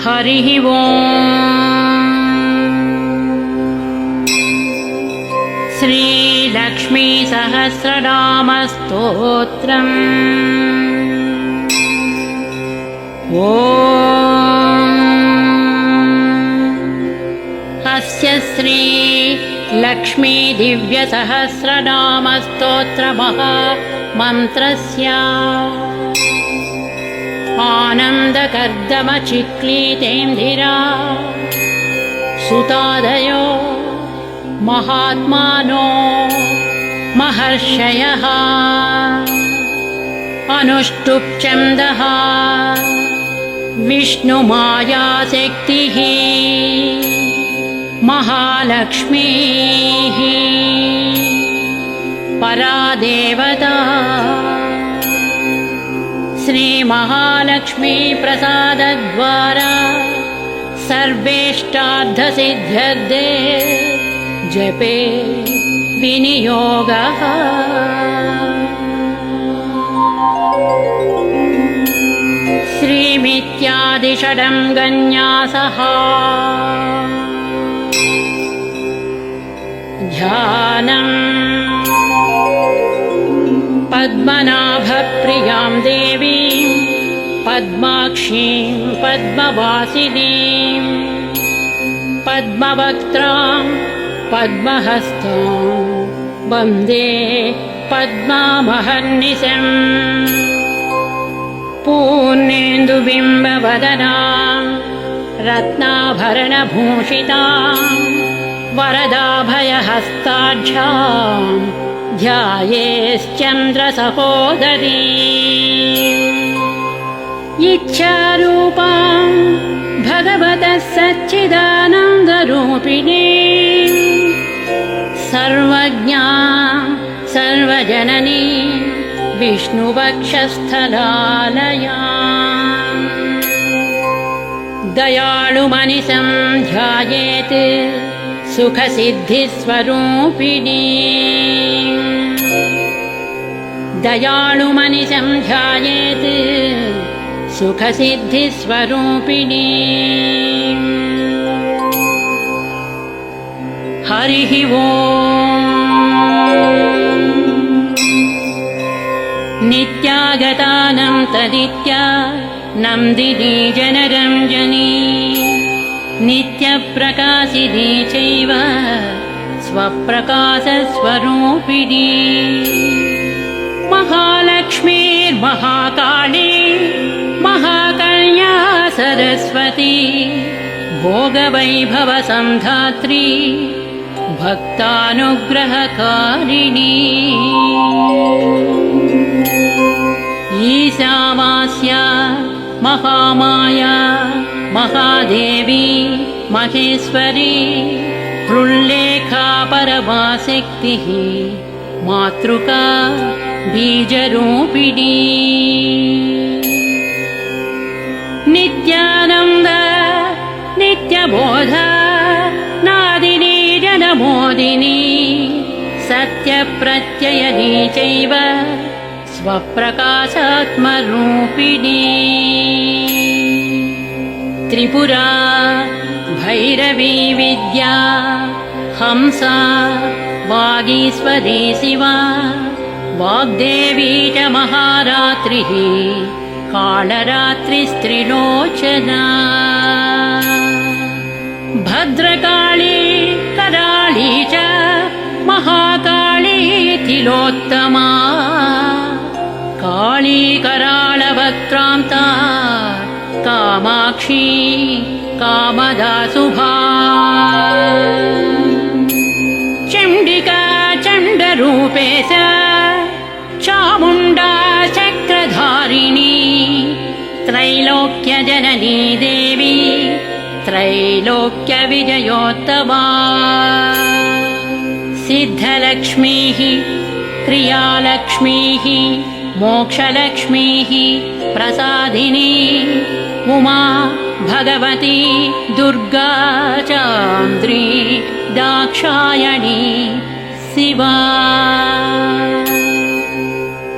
हरिः ओम्। श्रीलक्ष्मी सहस्रनामस्तोत्रम्। अस्य श्री लक्ष्मी दिव्य सहस्रनामस्तोत्रमहामन्त्रस्य आनन्दकर्दमचिक्लीतेन्दिरा सुतादयो महात्मानो महर्षयः अनुष्टुप्छन्दः विष्णुमायाशक्तिः महालक्ष्मीः परादेवता। श्री महालक्ष्मी प्रसादद्वारा सर्वेष्टार्थसिद्ध्यर्थे जपे विनियोगः। श्रीमित्यादिषडङ्गन्यासः ध्यानम्। पद्मनाभप्रियां देवीं पद्माक्षीं पद्मवासिनीं पद्मवक्त्रां पद्महस्तां वन्दे पद्मामहर्निशम्। पूर्णेन्दुबिम्बवदनां रत्नाभरणभूषितां वरदाभयहस्ताढ्यां ध्यायेश्चन्द्रसहोदरी। इच्छारूपां भगवतः सच्चिदानन्दरूपिणी सर्वज्ञां सर्वजननी विष्णुवक्षस्थलालयाम्। दयाळुमनिशं ध्यायेत् सुखसिद्धिस्वरूपिणी। दयाळुमनिशं ध्यायेत् सुखसिद्धिस्वरूपिणी। हरिः ओम्। नित्यागतानं तदित्या नन्दिनी जनरञ्जनी नित्यप्रकाशिनी चैव स्वप्रकाशस्वरूपिणी। महालक्ष्मीर्महाकाली महाकन्या सरस्वती भोगवैभवसन्धात्री भक्तानुग्रहकारिणी। ईशावास्या महामाया महादेवी महेश्वरी हृल्लेखा परमाशक्तिः मातृका बीजरूपिणी। नित्यानन्द नित्यबोध नादिनी जनमोदिनी सत्यप्रत्ययनी चैव स्वप्रकाशात्मरूपिणी। त्रिपुरा भैरवी विद्या हंसा वागीश्वरी शिवा वाग्देवी च महारात्रिः कालरात्रिस्त्रिलोचना। भद्रकाली कराळी च महाकाली तिलोत्तमा काली कराळवक्त्रान्ता कामाक्षी कामदा शुभा। चण्डिका चण्डरूपेश चामुण्डा चक्रधारिणी त्रैलोक्यजननी देवी त्रैलोक्यविजयोत्तमा। सिद्धलक्ष्मीः क्रियालक्ष्मीः मोक्षलक्ष्मीः प्रसादिनी उमा भगवती दुर्गा चान्द्री दाक्षायणी शिवा।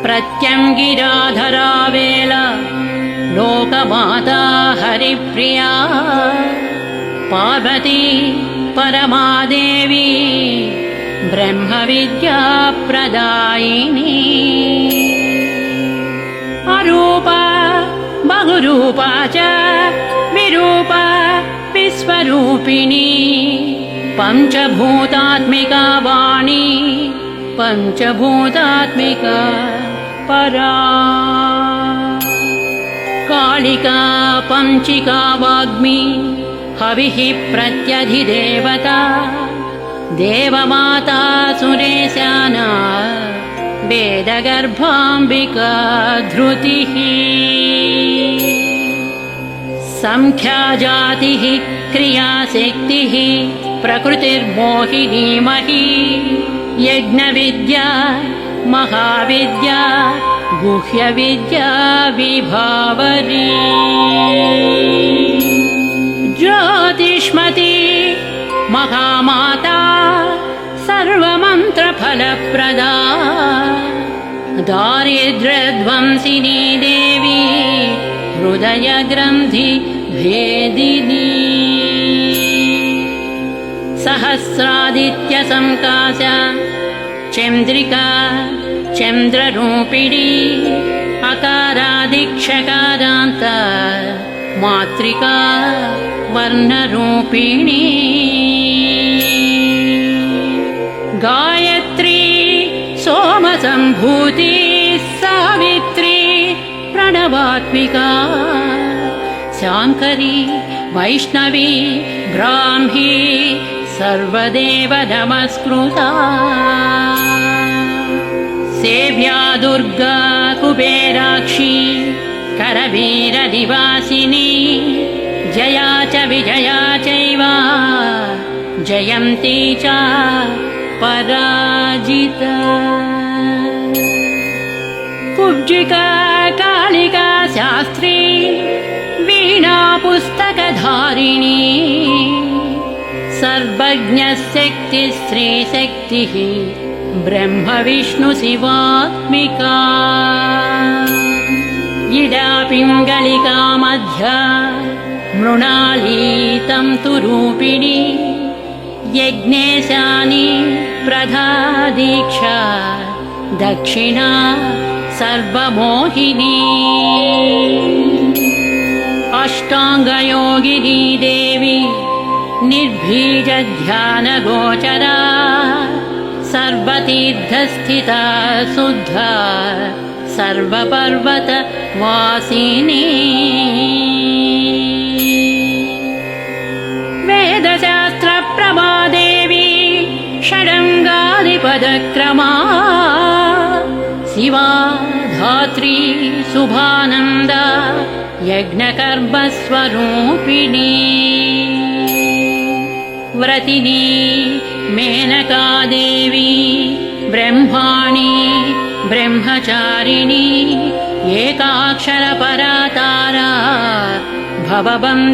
प्रत्यङ्गिराधरा वेला लोकमाता हरिप्रिया पार्वती परमादेवी ब्रह्मविद्या प्रदायिनी अरूपा बहुरूपा च विरूपा विश्वरूपिणी पञ्चभूतात्मिका वाणी पञ्चभूतात्मिका परा कालिका पञ्चिका वाग्मी हविः प्रत्यधिदेवता देवमाता सुरेशाना वेदगर्भाम्बिका धृतिः संख्याजातिः क्रियाशक्तिः प्रकृतिर्मोहिनी मही यज्ञविद्या महाविद्या गुह्यविद्या विभावरी ज्योतिष्मती महामाता सर्वमन्त्रफलप्रदा दारिद्र्यध्वंसिनी देवी हृदयग्रन्थि भेदिनी सहस्रादित्यसंकाशा चन्द्रिका चन्द्ररूपिणी अकारादिक्षकारान्त मातृका वर्णरूपिणी गायत्री सोमसम्भूति सावित्री प्रणवात्मिका शाङ्करी वैष्णवी ब्राह्मी सर्वदेव नमस्कृता सेव्या दुर्गा कुबेराक्षी करवीरनिवासिनी जया च विजया चैव जयन्ती च पराजिता कुब्जिका कालिका शास्त्री वीणा पुस्तकधारिणी सर्वज्ञशक्ति स्त्रीशक्तिः ब्रह्म विष्णु शिवात्मिका इडा पिङ्गलिका मध्या मृणाली तन्तु रूपिणी यज्ञेशानि प्रधादीक्षा दक्षिणा सर्वमोहिनी अष्टाङ्गयोगिनी देवी निर्भीजध्यानगोचरा सर्वतीर्थस्थिता शुद्धा सर्वपर्वतवासिनी वेदशास्त्रप्रभा देवी षडङ्गादिपदक्रमा शिवा धात्री शुभानन्दा यज्ञकर्मस्वरूपिणी व्रतिनी मेनका देवी ब्रह्माणी ब्रह्मचारिणी एकाक्षरपरा तारा भवबन्धविनाशिनी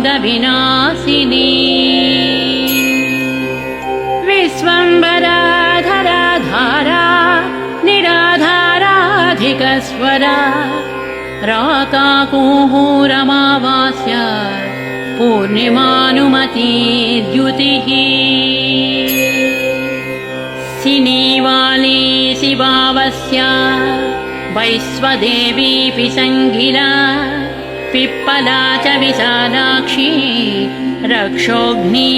विश्वम्भरा धरा धारा निराधाराधिकस्वरा राकाकुहूरमावास्या पूर्णिमानुमती द्युतिः सिनीवाली शिवावस्या वैश्वदेवी पिसङ्गिला पिप्पला च विशालाक्षी रक्षोघ्नी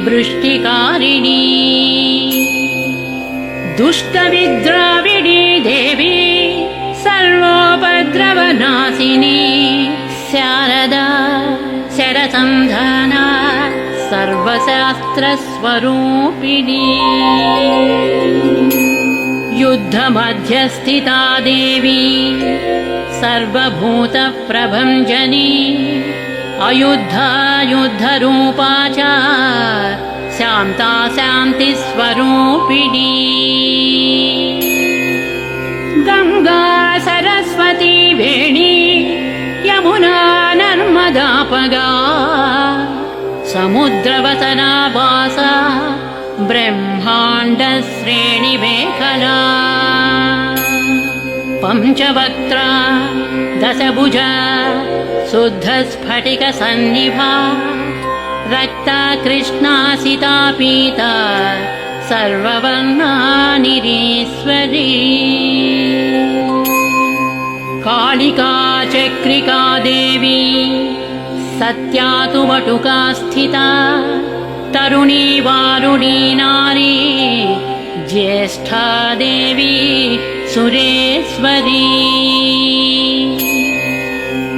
वृष्टिकारिणी दुष्टविद्राविणी देवी सर्वोपद्रवनाशिनी शारदा शरसन्धाना सर्वशास्त्रस्वरूपिणी युद्धमध्यस्थिता देवी सर्वभूतप्रभञ्जनी अयुद्धा युद्धरूपा च शान्ता शान्तिस्वरूपिणी गङ्गा सरस्वती वेणी यमुना नर्मदापगा समुद्रवसना वासा ब्रह्माण्डश्रेणिमेखला पञ्चवक्त्रा दशभुजा शुद्धस्फटिकसन्निभा रक्ता कृष्णासिता पीता सर्ववर्णा निरीश्वरी कालिका चक्रिका देवी सत्या तु वटुका स्थिता तरुणी वारुणी नारी ज्येष्ठा देवी सुरेश्वरी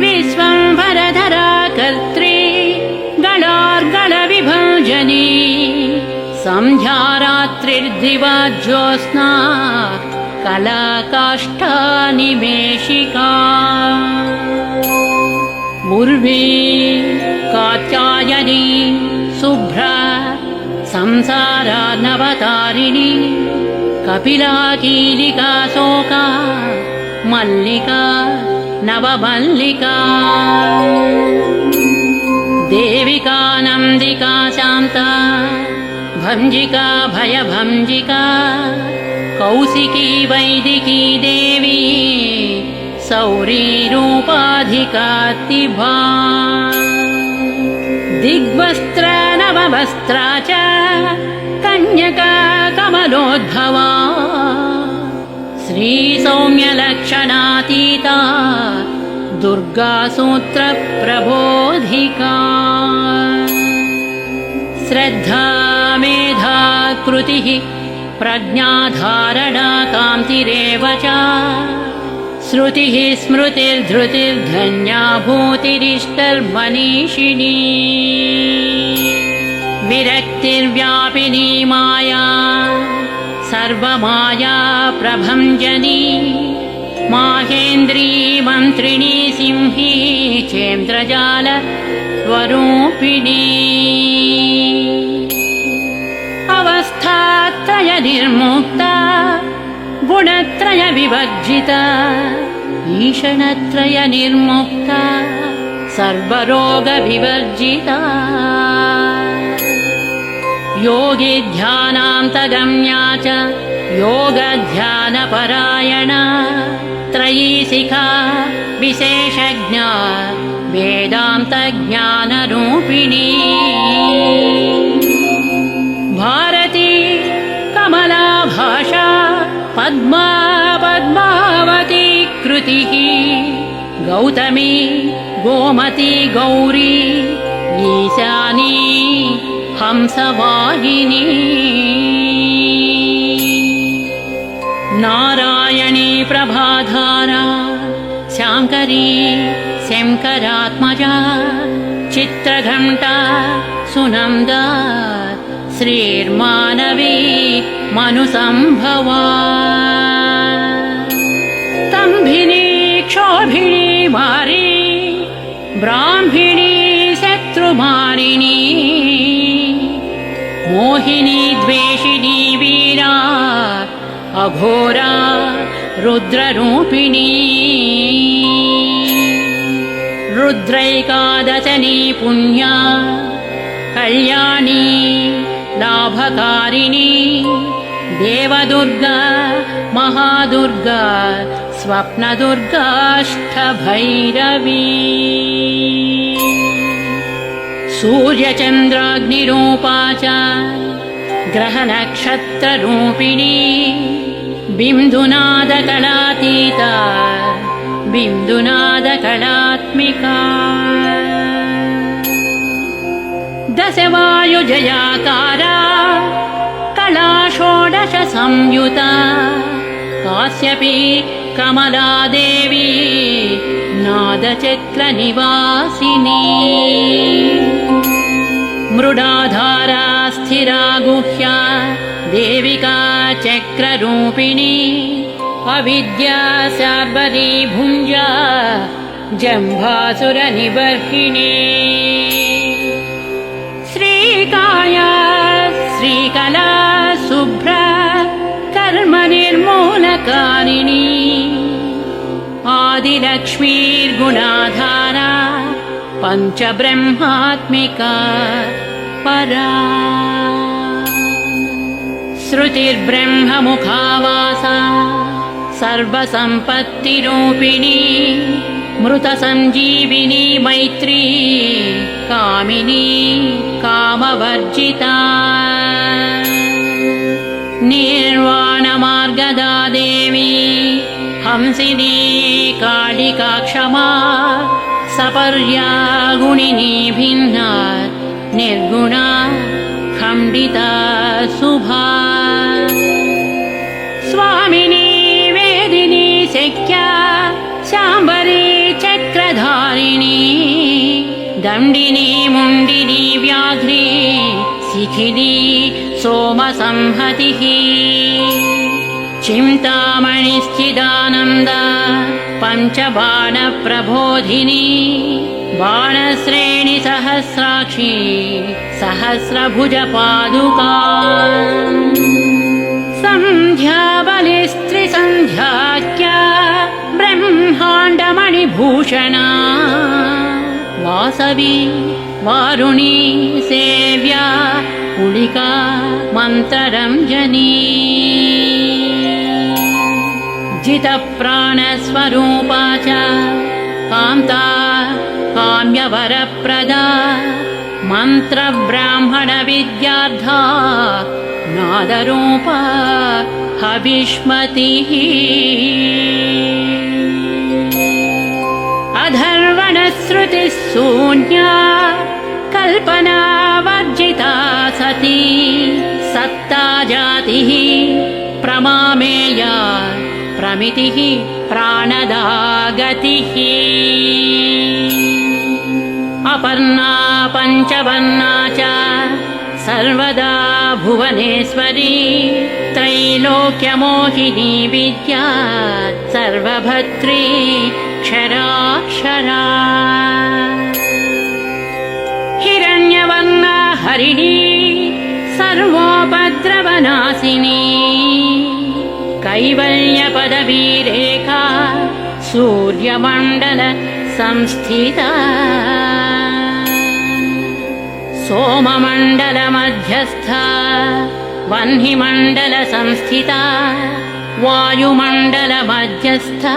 विश्वम्भरधरा कर्त्री गणार्गणविभञ्जनी सन्ध्या रात्रिर्दिवा ज्योत्स्ना कलाकाष्ठा निमेषिका उर्वी कात्यायनी शुभ्रा संसारानवतारिणी कपिला कीलिका शोका मल्लिका नवमल्लिका देविका नन्दिका शान्ता भञ्जिका भयभञ्जिका कौशिकी वैदिकी देवी सौरी रूपाधिकातिभा दिग्वस्त्र नववस्त्रा च कन्यका कमलोद्भवा श्रीसौम्यलक्षणातीता दुर्गा सूत्रप्रबोधिका श्रद्धा मेधा कृतिः प्रज्ञाधारणा कान्तिरेव च श्रुतिः स्मृतिर्धृतिर्धन्या भूतिरिष्टर्मनीषिणी विरक्तिर्व्यापिनी माया सर्वमाया प्रभञ्जनी माहेन्द्री मन्त्रिणी सिंही चेन्द्रजाल स्वरूपिणी अवस्थात्रय निर्मुक्ता गुणत्रय विवर्जिता ईषणत्रय निर्मुक्ता सर्वरोग विवर्जिता योगी ध्यानान्तगम्या च योगध्यानपरायणा त्रयीशिखा विशेषज्ञा वेदान्तज्ञानरूपिणी भारती कमला भाषा पद्मा पद्मावती कृतिः गौतमी गोमती गौरी ईशानी हंसवाहिनी नारायणी प्रभाधारा शाङ्करी शङ्करात्मजा चित्रघण्टा सुनन्दा श्रीर्मानवी मनुसंभवा स्तम्भिनी क्षोभिणी मारी ब्राह्मिणी शत्रुमारिणी मोहिनी द्वेषिणी वीरा अघोरा रुद्ररूपिणी रुद्रैकादशनी पुण्या कल्याणी लाभकारिणी देवदुर्गा महादुर्गा स्वप्नदुर्गाष्टभैरवी सूर्यचन्द्राग्निरूपा च ग्रहनक्षत्ररूपिणी बिन्दुनादकलातीता बिन्दुनादकलात्मिका दशवायुजयाकारा कला षोडश संयुता काश्यपी कमला देवी नादचक्रनिवासिनी मृडाधारा स्थिरा गुह्या देविका चक्ररूपिणी अविद्या शार्वरी भुञ्जा जम्भासुरनिबर्हिणी श्रीकाया श्रीकला शुभ्रा कर्मनिर्मूलकारिणी आदिलक्ष्मीर्गुणाधारा पञ्चब्रह्मात्मिका परा श्रुतिर्ब्रह्ममुखावासा सर्वसम्पत्तिरूपिणी मृत संजीविनी मैत्री कामिनी कामवर्जिता निर्वाण मार्गदा देवी हंसिनी कालिका क्षमा सपर्या गुणिनी भिन्ना निर्गुणा खण्डिता शुभा स्वामिनी वेदिनी शक्या शाम्बरी चक्रधारिणी दण्डिनी मुण्डिनी व्याघ्री शिखिनी सोमसंहतिः चिन्तामणिश्चिदानन्दा पञ्चबाणप्रबोधिनी बाणश्रेणि सहस्राक्षी सहस्रभुजपादुका सन्ध्याबलिस्त्रिसन्ध्याख्या ब्रह्माण्डमणिभूषणा वासवी वारुणी सेव्या कुलिका मन्त्ररञ्जनी जितप्राणस्वरूपा च कान्ता काम्यवरप्रदा मन्त्रब्राह्मणविद्यार्था नादरूपा हविष्मतिः अधर्वणश्रुतिः शून्या कल्पना वर्जिता सती सत्ता जातिः प्रमामेया प्रमितिः प्राणदा गतिः अपर्णा पञ्चवर्णा च सर्वदा भुवनेश्वरी त्रैलोक्यमोहिनी विद्या सर्वभद्री क्षराक्षरा हिरण्यवर्णा हरिणी सर्वोपद्रवनाशिनी कैवल्यपदवीरेखा सूर्यमण्डल संस्थिता सोममण्डलमध्यस्था वह्निमण्डलसंस्थिता वायुमण्डलमध्यस्था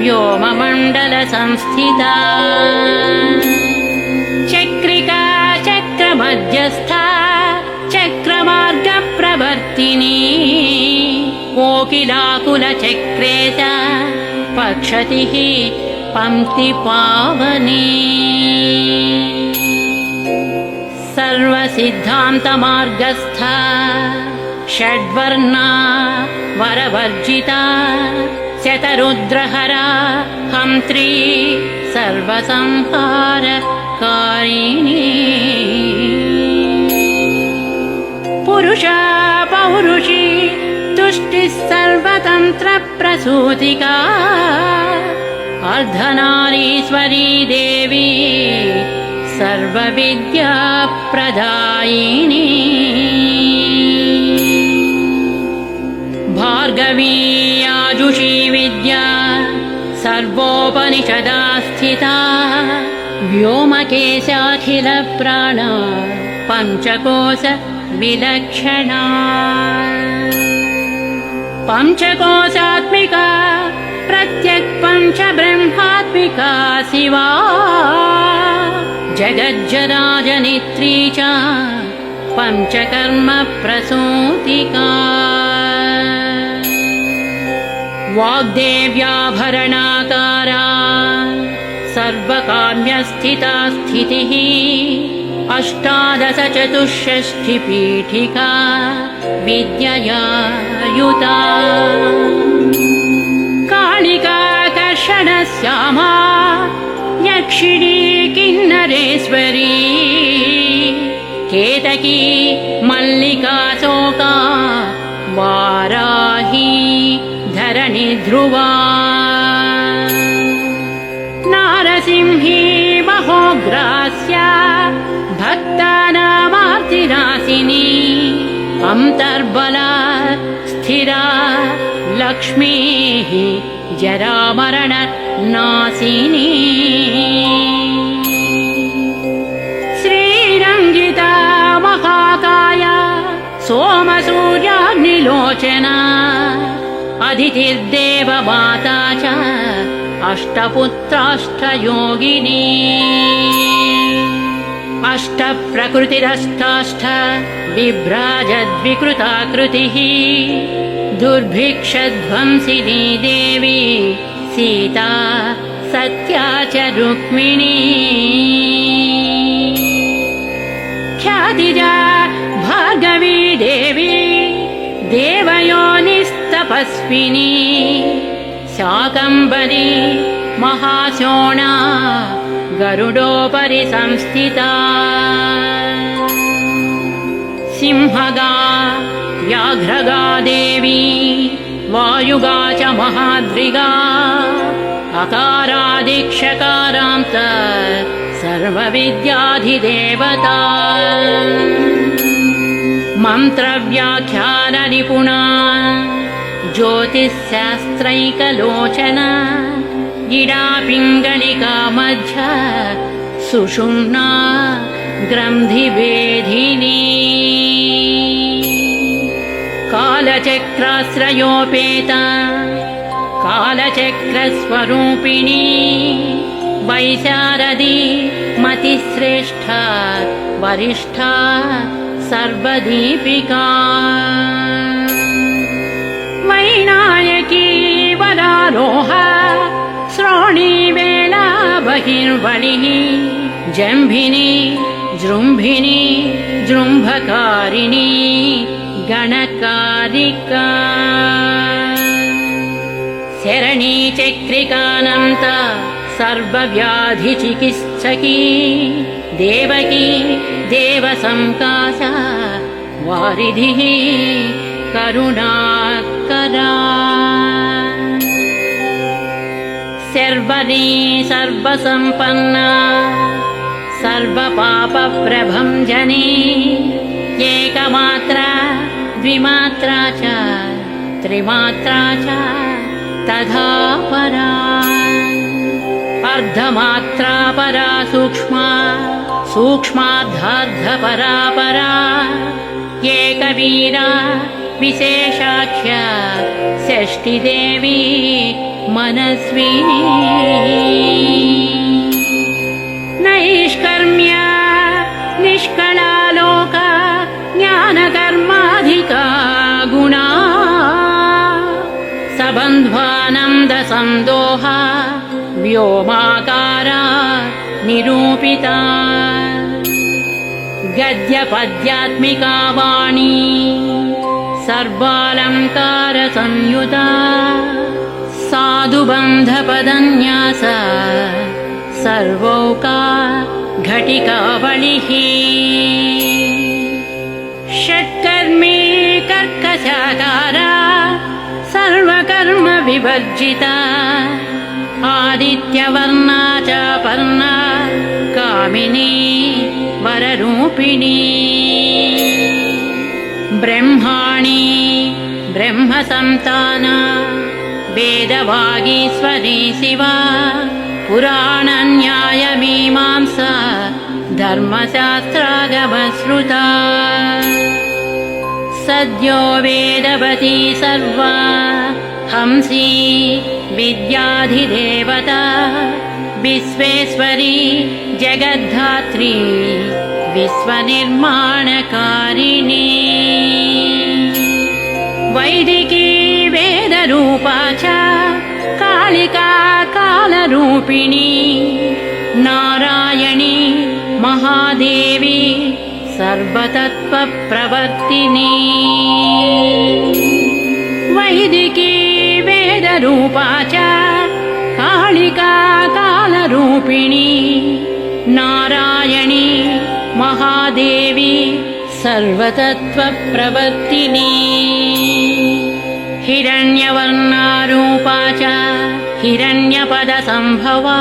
व्योममण्डलसंस्थिता चक्रिका चक्रमध्यस्था चक्रमार्गप्रवर्तिनी कोकिलाकुलचक्रे च पक्षतिः पङ्क्तिपावनी सर्वसिद्धान्तमार्गस्था षड्वर्णा वरवर्जिता शतरुद्रहरा हन्त्री सर्वसंहारकारिणी पुरुषा पौरुषी तुष्टिः सर्वतन्त्रप्रसूतिका अर्धनारीश्वरी देवी सर्वविद्याप्रदायिनी भार्गवी आजुषी विद्या सर्वोपनिषदा स्थिता व्योमकेशाखिलप्राणा पञ्चकोश विलक्षणा पञ्चकोशात्मिका प्रत्यक् पञ्चब्रह्मात्मिका शिवा जगज्जराजनित्री च पञ्चकर्म प्रसूतिका वाग्देव्याभरणाकारा सर्वकाम्यस्थिता स्थितिः अष्टादश चतुष्षष्टिपीठिका विद्यया युता कालिका कर्षणश्यामा यक्षिणी किन्नरेश्वरी केतकी मल्लिका शोका वाराही धरणि ध्रुवा नारसिंही महोग्रास्या भक्तानामार्तिनाशिनी अन्तर्बला स्थिरा लक्ष्मीः जरामरण नाशिनी श्रीरङ्गिता महाकाया सोमसूर्याग्निलोचना अदितिर्देवमाता च अष्टपुत्राष्टयोगिनी अष्टप्रकृतिरष्टाष्ट बिभ्राजद्विकृताकृतिः दुर्भिक्षध्वंसिनी देवी सीता सत्या च रुक्मिणी ख्यातिजा भार्गवी देवी देवयोनिस्तपस्विनी शाकम्भरी महाशोणा गरुडोपरि संस्थिता सिंहगा व्याघ्रगा देवी वायुगा च महाद्रिगा अकारादिक्षकारान्त सर्वविद्याधिदेवता मन्त्रव्याख्याननिपुणा ज्योतिःशास्त्रैकलोचना गिडा पिङ्गलिका मध्य सुषुम्ना ग्रन्थिभेदिनी कालचक्राश्रयोपेता कालचक्रस्वरूपिणी वैशारदी मतिश्रेष्ठा वरिष्ठा सर्वदीपिका वैनायकी वरारोहा श्रोणीवेला बहिर्बलिः जम्भिनी जृम्भिनी जृम्भकारिणी गणकारिका शरणी चक्रिकानन्त सर्वव्याधिचिकित्सकी देवकी देवसंकासा वारिधिः करुणाकरा सर्वरी सर्वसम्पन्ना सर्वपापप्रभञ्जनी एकमात्रा द्विमात्रा च त्रिमात्रा च तथा परा अर्धमात्रा परा सूक्ष्मा सूक्ष्मार्धार्धपरा परा एकवीरा विशेषाख्या षष्ठीदेवी मनस्विनी नैष्कर्म्या निष्कलालोका ज्ञानकर्माधिका गुणा सबन्ध्वानन्दसन्दोहा व्योमाकारा निरूपिता गद्यपद्यात्मिका वाणी सर्वालङ्कारसंयुता साधुबन्धपदन्यास सर्वौका घटिकावलिः षट्कर्मी कर्कशाकारा सर्वकर्म विवर्जिता आदित्यवर्णा च पर्णा कामिनी वररूपिणी ब्रह्माणी ब्रह्मसन्ताना वेदवागीश्वरी शिवा पुराणन्यायमीमांसा धर्मशास्त्रागमश्रुता सद्यो वेदवती सर्वा हंसी विद्याधिदेवता विश्वेश्वरी जगद्धात्री विश्वनिर्माणकारिणी वैदिकी वेदरूपा च कालिका कालरूपिणी नारायणी महादेवी सर्वतत्त्वप्रवर्तिनी वैदिकी वेदरूपा च कालिका कालरूपिणी नारायणी महादेवी सर्वतत्त्वप्रवर्तिनी हिरण्यवर्णारूपा च हिरण्यपदसम्भवा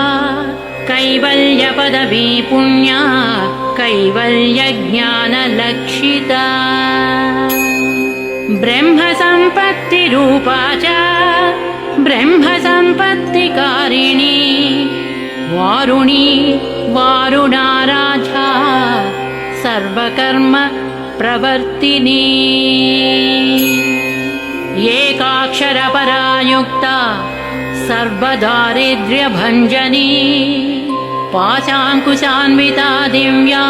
कैवल्यपदवी पुण्या कैवल्यज्ञानलक्षिता ब्रह्मसम्पत्तिरूपा च ब्रह्मसम्पत्तिकारिणी वारुणी वारुणाराधा सर्वकर्म प्रवर्तिनी एकाक्षरपरा युक्ता सर्वदारिद्र्यभञ्जनी पाशाङ्कुशान्विता दिव्या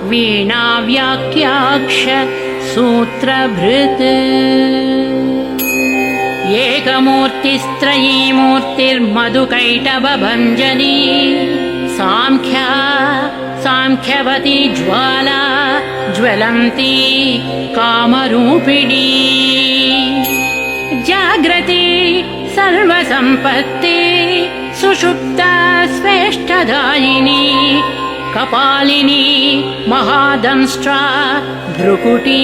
वीणा व्याख्याक्ष सूत्रभृत् एकमूर्तिस्त्रयी मूर्तिर्मधुकैटभञ्जनी साङ्ख्यवती ज्वाला ज्वलन्ती कामरूपिणी जाग्रती सर्वसम्पत्ति सुषुप्ता स्वेष्टदायिनी कपालिनी महादंष्ट्रा भ्रुकुटी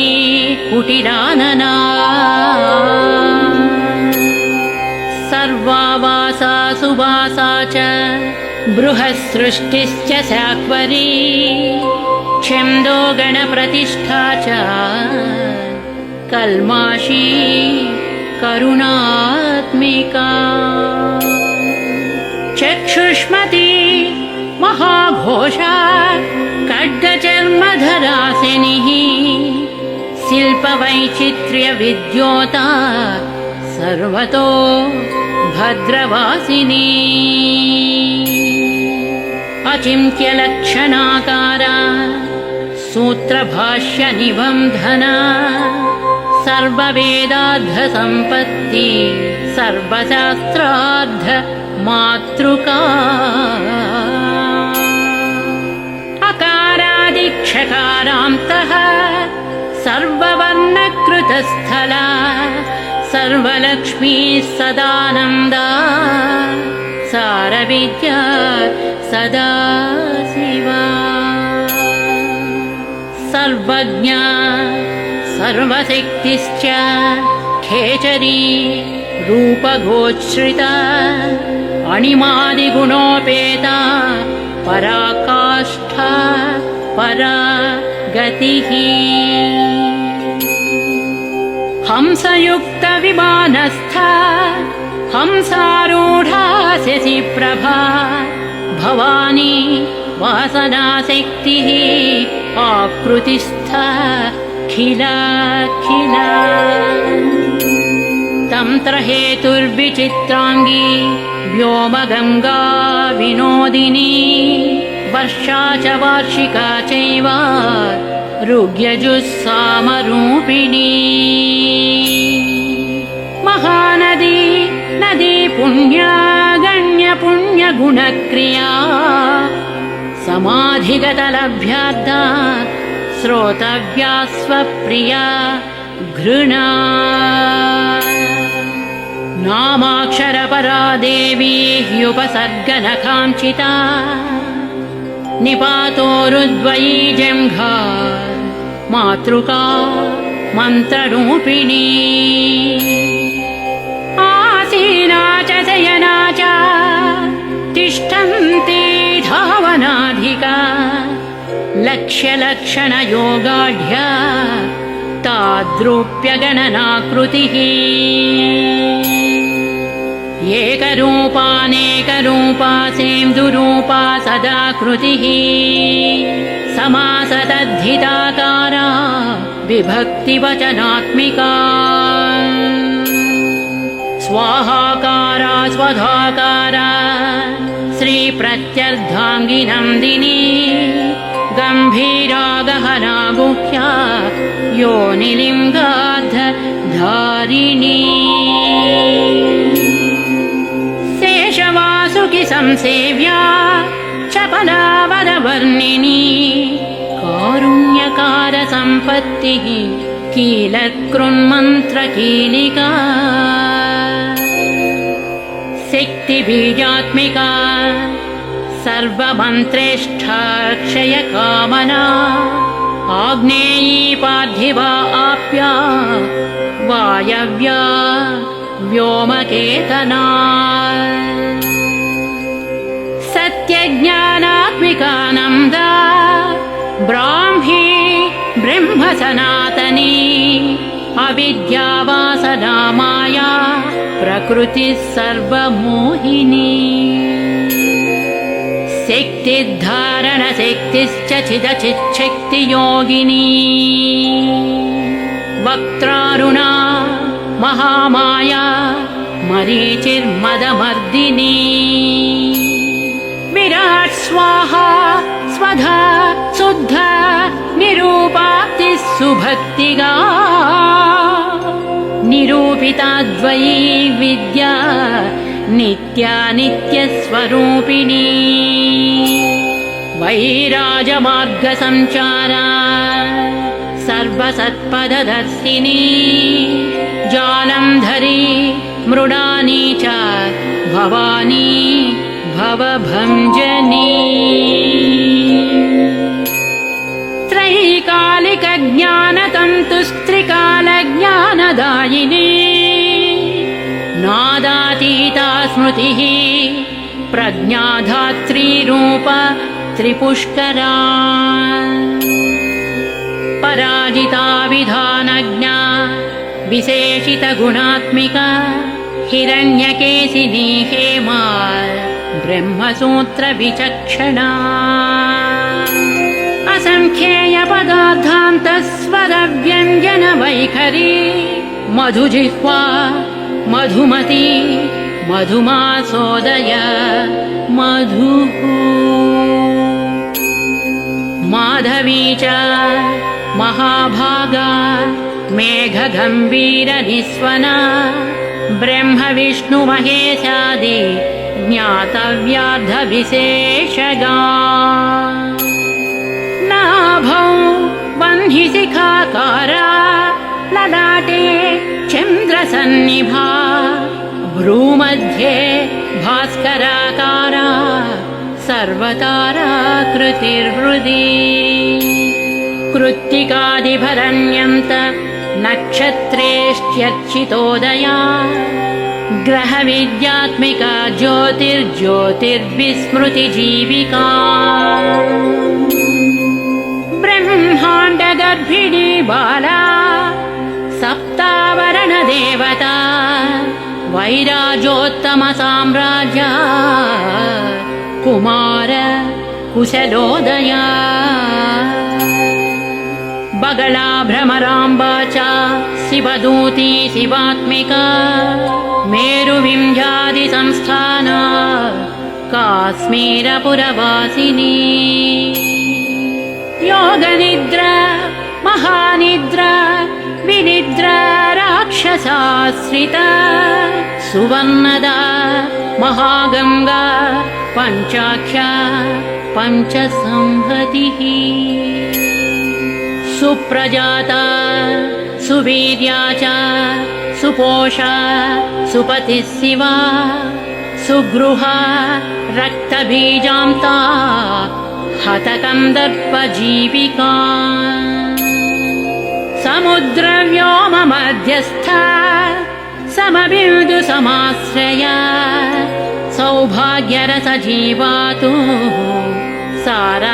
कुटिलानना सर्वावासा सुवासा च बृहत्सृष्टिश्च साक्वरी छन्दो गणप्रतिष्ठा च कल्माषी करुणात्मिका चक्षुष्मती महाघोषा खड्गचर्मधरासिनिः शिल्पवैचित्र्यविद्योता सर्वतो भद्रवासिनी अचिन्त्यलक्षणाकारा सूत्रभाष्यनिबन्धना सर्ववेदार्थसम्पत्ति सर्वशास्त्रार्थ मातृका अकारादिक्षकारान्तः सर्ववर्णकृतस्थला सर्वलक्ष्मी सदानन्दा सारविद्या सदा शिवा सर्वज्ञा सर्वशक्तिश्च खेचरी रूपगोच्छ्रिता अणिमादिगुणोपेता पराकाष्ठा परा गतिः हंसयुक्तविमानस्था हंसारूढा शशिप्रभा भवानी वासनाशक्तिः आकृतिस्था खिला तन्त्रहेतुर्विचित्राङ्गी व्योमगङ्गा विनोदिनी वर्षा च वार्षिका चैव ऋग्यजुस्सामरूपिणी महानदी नदी पुण्या गण्यपुण्यगुणक्रिया समाधिगतलभ्याद्धा श्रोतव्या स्वप्रिया घृणा नामाक्षरपरा देवी ह्युपसर्गनकाञ्चिता निपातोरुद्वयी जङ्घा मातृका मन्त्ररूपिणी आसीना च शयना च तिष्ठन्ती धावनाधिका लक्ष्यलक्षणयोगाढ्या ताद्रूप्यगणनाकृतिः एकरूपानेकरूपा सेन्दुरूपा सदाकृतिः समासतद्धिताकारा विभक्तिवचनात्मिका स्वाहाकारा स्वधाकारा श्रीप्रत्यर्धाङ्गी नन्दिनी गम्भीरा गहना गुह्या योनिलिङ्गाधारिणी शेषवासुकि संसेव्या चपलावरवर्णिनी कारुण्यकार सम्पत्तिः कीलकृन्मन्त्रकीलिका शक्तिबीजात्मिका सर्वमन्त्रेष्ठाक्षयकामना आग्नेयी पार्थिवा आप्या वायव्या व्योमकेतना सत्यज्ञानात्मिकानन्दा ब्राह्मी ब्रह्मसनातनी अविद्यावासना माया प्रकृतिः सर्वमोहिनी शक्तिर्धारणशक्तिश्च चिदचिच्छक्तियोगिनी वक्त्रारुणा महामाया मरीचिर्मदमर्दिनी विराट् स्वाहा स्वधा शुद्धा निरूपाप्तिः सुभक्तिगा निरूपिताद्वयी विद्या नित्या नित्यस्वरूपिणी वैराजमार्गसञ्चारा सर्वसत्पददर्शिनी जालन्धरी मृडानी च भवानी भवभञ्जनी त्रैकालिकज्ञानतन्तुस्त्रिकालज्ञानदायिनी नादातीता स्मृतिः प्रज्ञाधात्रीरूप त्रिपुष्करा पराजिता विधानज्ञा विशेषितगुणात्मिका हिरण्यकेशिनी हेमा ब्रह्मसूत्रविचक्षणा असङ्ख्येयपदार्थान्तस्वरव्यञ्जनवैखरी मधुजिह्वा मधुमती मधुमासोदय मधुः माधवी च महाभागा मेघगम्भीरनिस्वना ब्रह्मविष्णुमहेशादि ज्ञातव्यार्धविशेषगा नाभौ वह्निशिखाकारा ललाटे चन्द्रसन्निभा भ्रूमध्ये भास्कराकारा सर्वताराकृतिर्हृदि कृत्तिकादिभरण्यन्त नक्षत्रेष्ट्यर्चितोदया ग्रहविद्यात्मिका ज्योतिर्ज्योतिर्विस्मृतिजीविका ब्रह्माण्डगर्भिणी बाला सप्तावरणदेवता वैराजोत्तमसाम्राज्या कुमार कुशलोदया बगला भ्रमराम्बा च शिवदूती शिवात्मिका मेरुविंध्यादिसंस्थाना काश्मीरपुरवासिनी योगनिद्रा महानिद्रा विनिद्रा राक्षसाश्रिता सुवर्णदा महागंगा पञ्चाख्या पञ्चसंहतिः सुप्रजाता सुवीर्या च सुपोषा सुपतिः शिवा सुगृहा रक्तबीजान्ता हतकन्दर्पजीविका समुद्रव्योममध्यस्था समबिन्दुसमाश्रया सौभाग्यरसजीवातु सारासारविवेकदृक्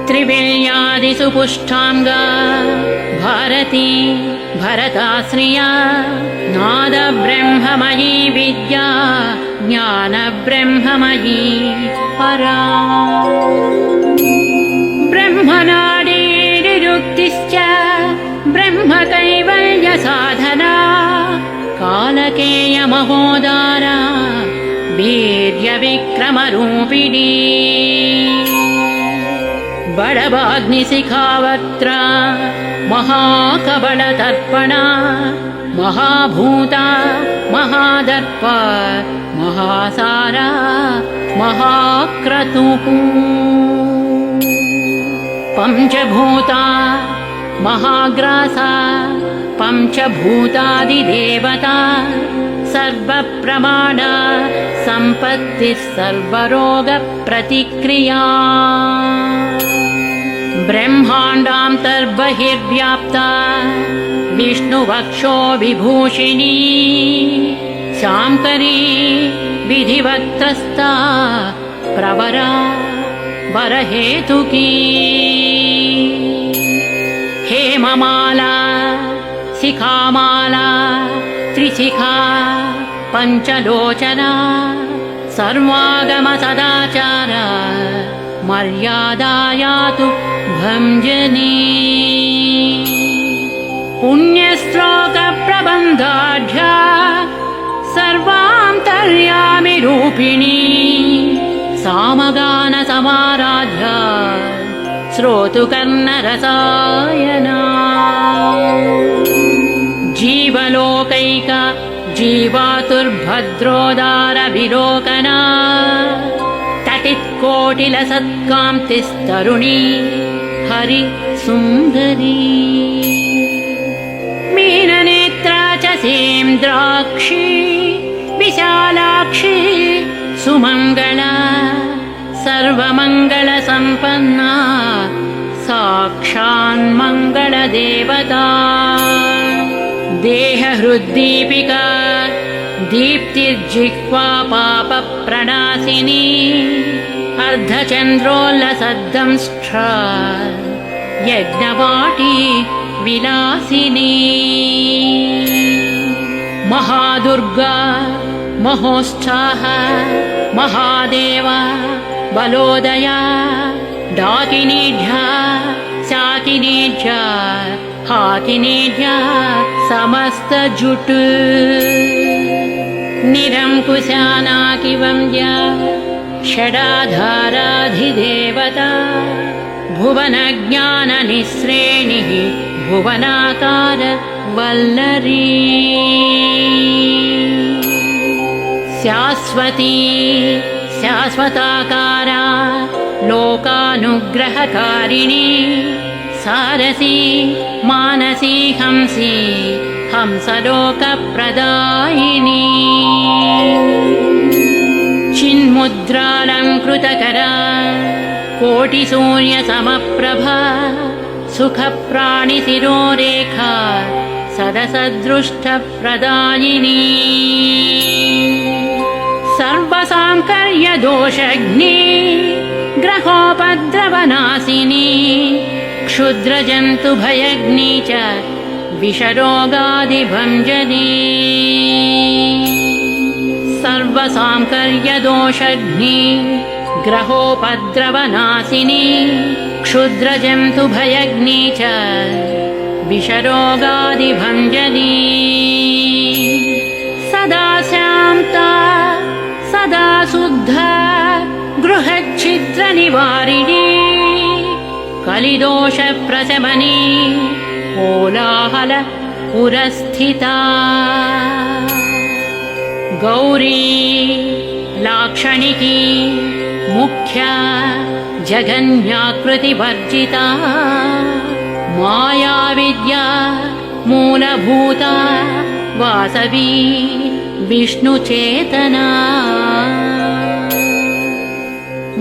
त्रिविल्यादिसुपुष्टाङ्गा भारती भरताश्रिया नादब्रह्ममयी विद्या ज्ञानब्रह्ममयी परा ब्रह्मनाडीनिरुक्तिश्च ब्रह्मकैवल्यसाधना कालकेयमहोदारा वीर्यविक्रमरूपिणी बडवाग्निशिखावक्त्रा महाकबलतर्पणा महाभूता महादर्प महासारा महाक्रतुः पञ्चभूता महाग्रासा पञ्चभूतादिदेवता सर्वप्रमाण सम्पत्तिः सर्वरोगप्रतिक्रिया ब्रह्माण्डान्तर्बहिर्व्याप्ता विष्णुवक्षो विभूषिणी शाङ्करी विधिवक्त्रस्था प्रवरा वरहेतुकी हेममाला शिखामाला त्रिशिखा पञ्चलोचना सर्वागम सदाचार मर्यादायातु भञ्जनी पुण्यश्लोकप्रबन्धाढ्या सर्वान्तर्यामिरूपिणी सामगानसमाराध्या श्रोतुकर्णरसायना जीवलोकैक जीवातुर्भद्रोदारविलोकना तटित्कोटिलसत्कान्तिस्तरुणी हरिसुन्दरी मीननेत्रा च सेन्द्राक्षी विशालाक्षी सुमङ्गला सर्वमङ्गलसम्पन्ना साक्षान्मङ्गलदेवता देहहृद्दीपिका दीप्तिर्जिह्वा पापप्रणाशिनी अर्धचन्द्रोल्लसद्दंष्ट्रा यज्ञवाटी विलासिनी महादुर्गा महोत्साह महादेव बलोदया डाकिनीढ्या शाकिनीढ्या हाकिनीढ्या समस्तजुट निरङ्कुशानाकिवन्द्या षडाधाराधिदेवता भुवनज्ञाननिःश्रेणिः भुवनाकार वल्लरी शाश्वती शाश्वताकारा लोकानुग्रहकारिणी सारसी मानसी हंसी हंसलोकप्रदायिनी चिन्मुद्रालङ्कृतकरा कोटिसूर्यसमप्रभा सुखप्राणिशिरोरेखा सदसदृष्टप्रदायिनी सर्वसाङ्कर्यदोषघ्नी ग्रहोपद्रवनाशिनी क्षुद्रजन्तुभयग्नी च विषरोगादिभञ्जनी सर्वसाङ्कर्यदोषघ्नी ग्रहोपद्रवनाशिनी क्षुद्रजन्तुभयग्नी च विषरोगादिभञ्जनी सदा शान्ता सदा शुद्धा गृहच्छिद्रनिवारिणी कलिदोषप्रशमनी कोलाहल पुरस्थिता गौरी लाक्षणिकी मुख्या जगन्याकृतिवर्जिता मायाविद्या मूलभूता वासवी विष्णुचेतना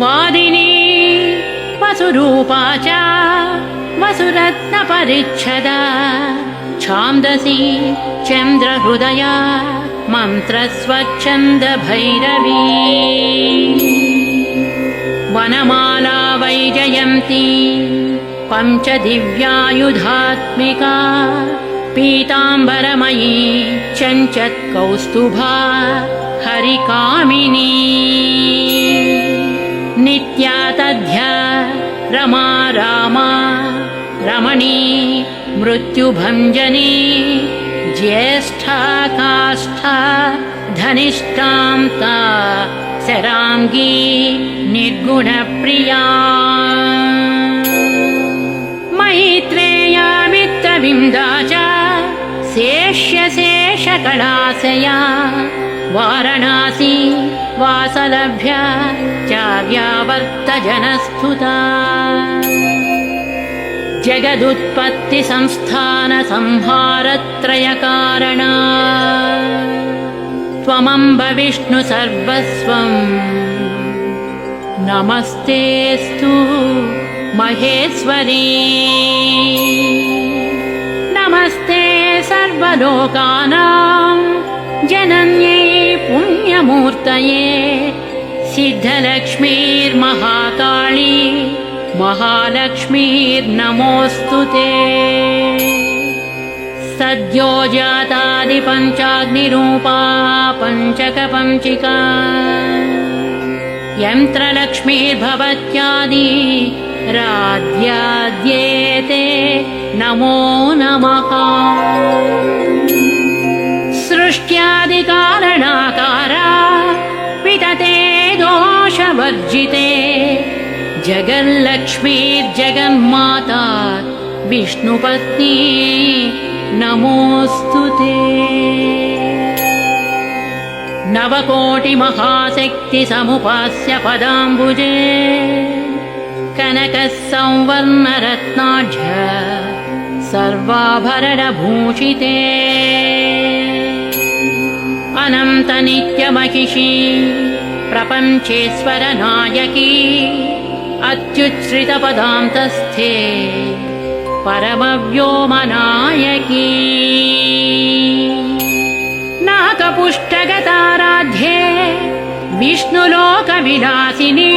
वादिनी वसुरूपा च वसुरत्नपरिच्छदा छान्दसी चन्द्रहृदया मन्त्रस्वच्छन्दभैरवी वनमाला वैजयन्ती पञ्चदिव्यायुधात्मिका पीताम्बरमयी चञ्चत्कौस्तुभा हरिकामिनी नित्या तद्ध्या रमा रामा रमणी मृत्युभञ्जनी ज्येष्ठा काष्ठा धनिष्ठां ता शराङ्गी निर्गुणप्रिया मैत्रेया मित्रविन्दा च शेष्यशेषकलाशया वारणासी वासलभ्या चाव्यावर्तजनस्तुता जगदुत्पत्तिसंस्थानसंहारत्रयकारणा त्वमम्ब विष्णु सर्वस्वम् नमस्तेऽस्तु महेश्वरी नमस्ते सर्वलोकानां जनन्यै पुण्यमूर्तये सिद्धलक्ष्मीर्महाकाली महालक्ष्मीर्नमोऽस्तु ते सद्यो जातादिपञ्चाग्निरूपा पञ्चकपञ्चिका यन्त्रलक्ष्मीर्भवत्यादि राध्याद्येते नमो नमः। सृष्ट्यादिकारणकारा वितते दोषवर्जिते जगल्लक्ष्मीर्जगन्माता विष्णुपत्नी नमोऽस्तुते। नवकोटिमहाशक्तिसमुपास्य पदाम्बुजे कनकः संवर्णरत्नाढ्य सर्वाभरणभूषिते अनन्तनित्यमहिषी प्रपञ्चेश्वरनायकी अत्युच्छ्रितपदान्तस्थे परमव्योमनायकी नाकपुष्टगताराध्ये विष्णुलोकविलासिनी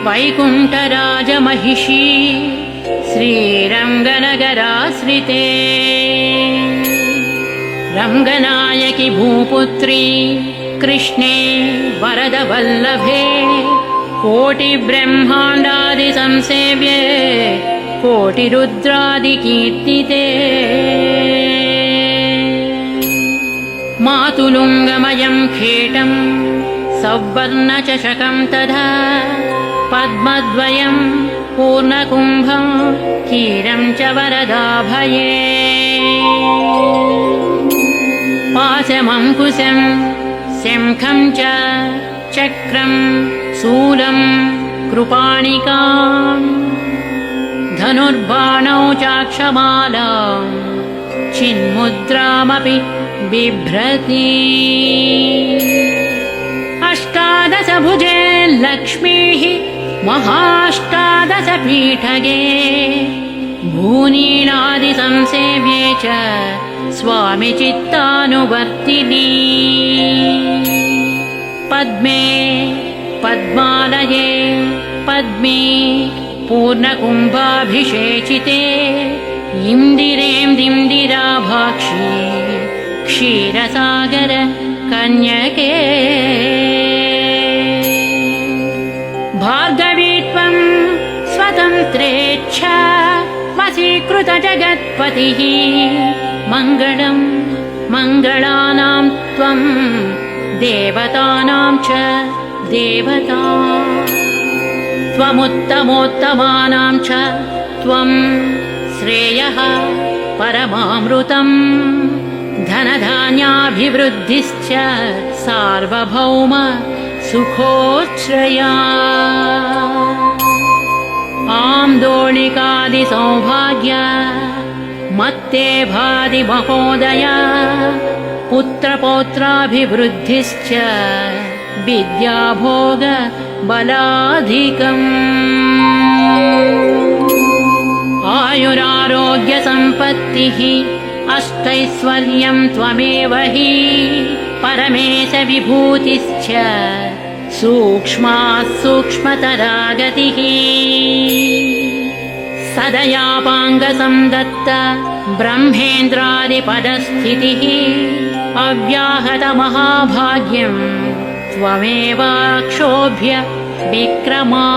वैकुण्ठराजमहिषी श्रीरङ्गनगराश्रिते रङ्गनायकि भूपुत्री कृष्णे वरदवल्लभे कोटिब्रह्माण्डादिसंसेव्ये कोटिरुद्रादिकीर्तिते मातुलुङ्गमयं खेटं सौवर्णचषकं तथा पद्मद्वयं पूर्णकुम्भं क्षीरं च वरदाभये पाशमङ्कुशं शङ्खं च चक्रं शूलं कृपाणिकां धनुर्बाणौ चाक्षमालां चिन्मुद्रामपि बिभ्रति अष्टादशभुजे लक्ष्मीः महाष्टादशपीठगे भूनीलादिसंसेव्ये च स्वामि चित्तानुवर्तिनी पद्मे पद्मालये पद्मे पूर्णकुम्भाभिषेचिते इन्दिरेन्दिराभाक्षी क्षीरसागर कन्यके भार्गवी त्वं स्वतन्त्रेच्छा वशीकृतजगत्पतिः मङ्गलं मङ्गलानां त्वं देवतानां च देवता त्वमुत्तमोत्तमानां च त्वं श्रेयः परमामृतम् धनधान्याभिवृद्धिश्च सार्वभौम सुखोच्छ्रया आम्दोलिकादिसौभाग्य मत्ते भाति महोदया पुत्रपौत्राभिवृद्धिश्च विद्याभोग बलाधिकम् आयुरारोग्यसम्पत्तिः अष्टैश्वर्यं त्वमेव हि परमेश विभूतिश्च सूक्ष्मात् सूक्ष्मतरा गतिः सदयापाङ्गसंदत्त ब्रह्मेन्द्रादिपदस्थितिः अव्याहतमहाभाग्यं त्वमेवाक्षोभ्य विक्रमा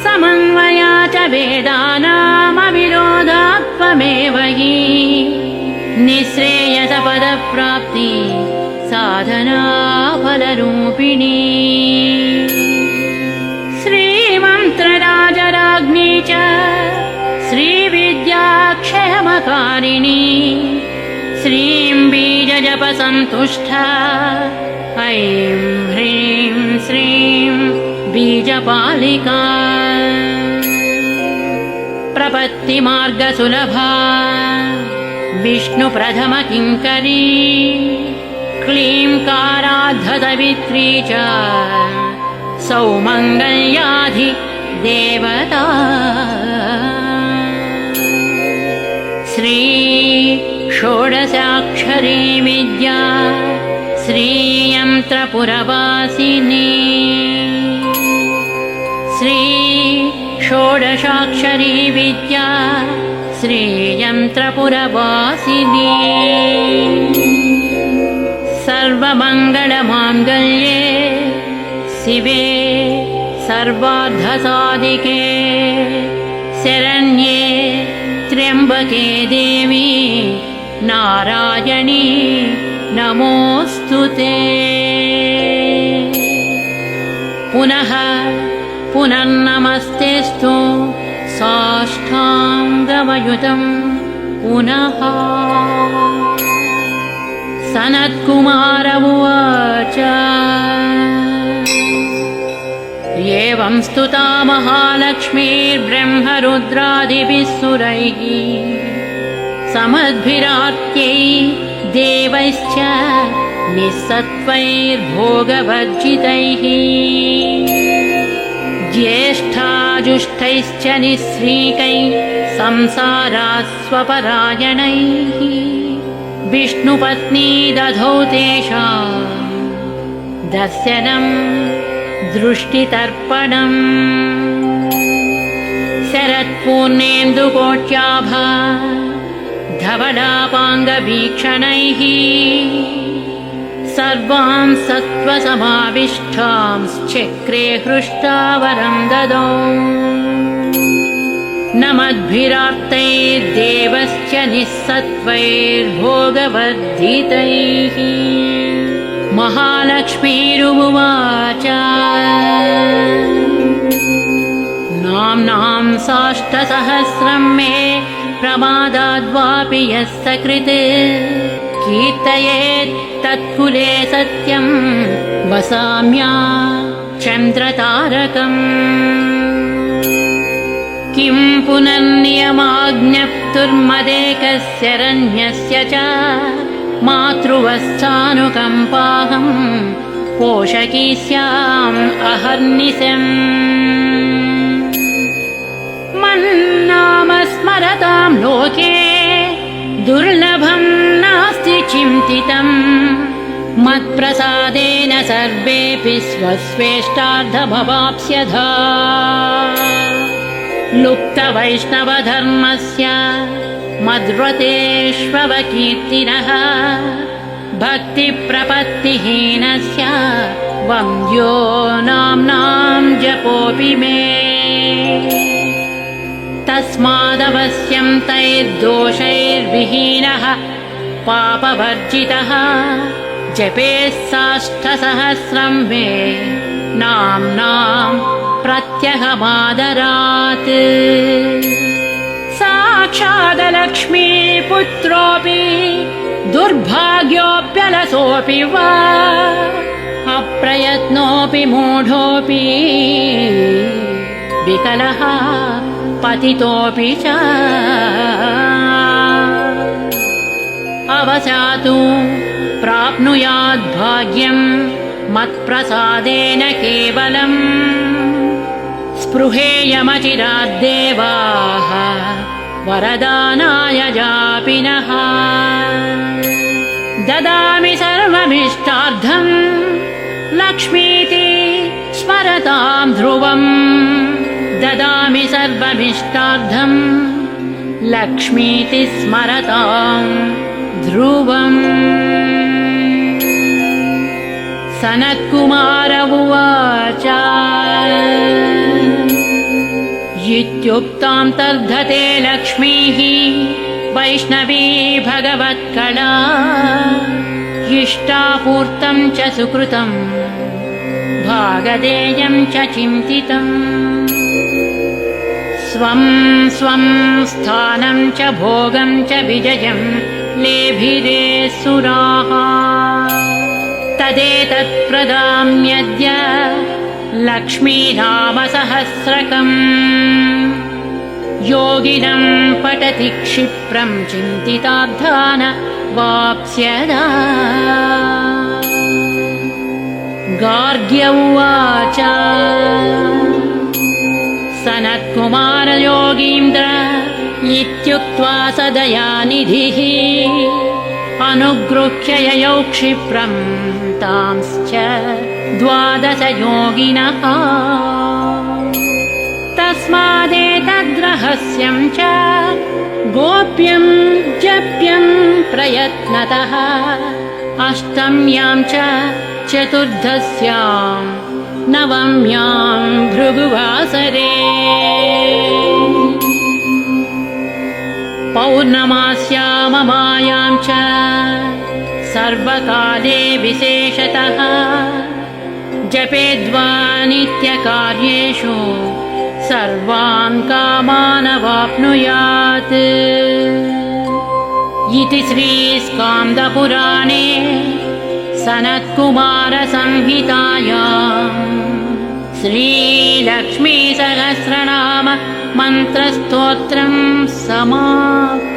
समन्वया च वेदानामविरोधात् त्वमेव हि निःश्रेयसपदप्राप्ति साधना फलरूपिणी श्रीमन्त्रराजराज्ञी च श्रीविद्याक्षयमकारिणी श्रीं बीजजपसन्तुष्टा ऐं ह्रीं श्रीं बीजपालिका प्रपत्तिमार्गसुलभा विष्णुप्रथमकिङ्करी क्लींकाराद्धसवित्री च सौमङ्गल्याधि देवता श्री षोडशाक्षरी विद्या श्रीयन्त्रपुरवासिनी श्री षोडशाक्षरी विद्या श्रीयन्त्रपुरवासिनी सर्वमङ्गलमाङ्गल्ये शिवे सर्वार्थसाधिके शरण्ये त्र्यम्बके देवी नारायणी नमोऽस्तु ते। पुनः पुनर्नमस्तेऽस्तु साष्टाङ्गमयुतं पुनः। सनत्कुमार उवाच एवं स्तुता महालक्ष्मीर्ब्रह्मरुद्रादिभिः सुरैः समद्भिरार्त्यै देवैश्च निःसत्त्वैर्भोगवर्जितैः ज्येष्ठाजुष्टैश्च निःश्रीकैः संसारास्वपरायणैः विष्णुपत्नी दधौ तेषां दर्शनं दृष्टितर्पणम्। शरत्पूर्णेन्दुकोट्याभा धवलापाङ्गवीक्षणैः सर्वां सत्त्वसमाविष्टांश्चक्रे हृष्टावरं ददौ। नमद्भिरार्तैर्देवश्च निःसत्त्वैर्भोगवर्धितैः महालक्ष्मीरुवाच नाम्नां साष्टसहस्रं मे प्रमादाद्वापि यः सकृत् कीर्तयेत् तत्कुले सत्यं वसाम्या चन्द्रतारकम्। किं पुनर्नियमाज्ञप्तुर्मदेकस्य रण्यस्य च मातृवस्थानुकम्पाहं पोषकी स्याम् अहर्निशम्। मन्नाम स्मरतां लोके दुर्लभं नास्ति चिन्तितम् मत्प्रसादेन सर्वेऽपि स्वस्वेष्टार्थमवाप्स्यथा। लुप्तवैष्णवधर्मस्य मद्व्रतेष्वकीर्तिनः भक्तिप्रपत्तिहीनस्य वन्द्यो नाम्नां जपोऽपि मे। तस्मादवश्यं तैर्दोषैर्विहीनः पापवर्जितः जपेत् साष्टसहस्रं मे नाम्नां प्रत्यहमादरात्। साक्षादलक्ष्मीपुत्रोऽपि दुर्भाग्योऽप्यलसोऽपि वा अप्रयत्नोऽपि मूढोऽपि विकलः पतितोऽपि च अवसातु प्राप्नुयाद्भाग्यं मत्प्रसादेन केवलम्। स्पृहेयमचिराद्देवाः वरदानाय जापिनः। ददामि सर्वमिष्टार्थं लक्ष्मीति स्मरतां ध्रुवम्। ददामि सर्वमिष्टार्थं लक्ष्मीति स्मरतां ध्रुवम्। सनत्कुमार उवाच इत्युक्तां तर्धते लक्ष्मीः वैष्णवी भगवत्कला इष्टापूर्तं च सुकृतं भागधेयं च चिन्तितम्। स्वं स्वं स्थानं च भोगं च विजयं लेभिरे सुराः तदेतत् प्रदाम्यद्य लक्ष्मीनामसहस्रकम्। योगिनं पठति क्षिप्रं चिन्तितार्थान् वाप्स्यदा। गार्ग्य उवाच सनत्कुमार योगीन्द्र इत्युक्त्वा स दयानिधिः अनुगृह्य ययौ क्षिप्रं तांश्च 12 योगिनः। तस्मादेतद्रहस्यं च गोप्यं जप्यं प्रयत्नतः अष्टम्यां च चतुर्दश्यां नवम्यां भृगुवासरे पौर्णमास्याममायां च सर्वकाले विशेषतः जपेद्वा नित्यकार्येषु सर्वान् कामानवाप्नुयात् इति श्रीस्कान्दपुराणे सनत्कुमारसंहितायां श्रीलक्ष्मीसहस्रनाम मन्त्रस्तोत्रं समाप्तम्।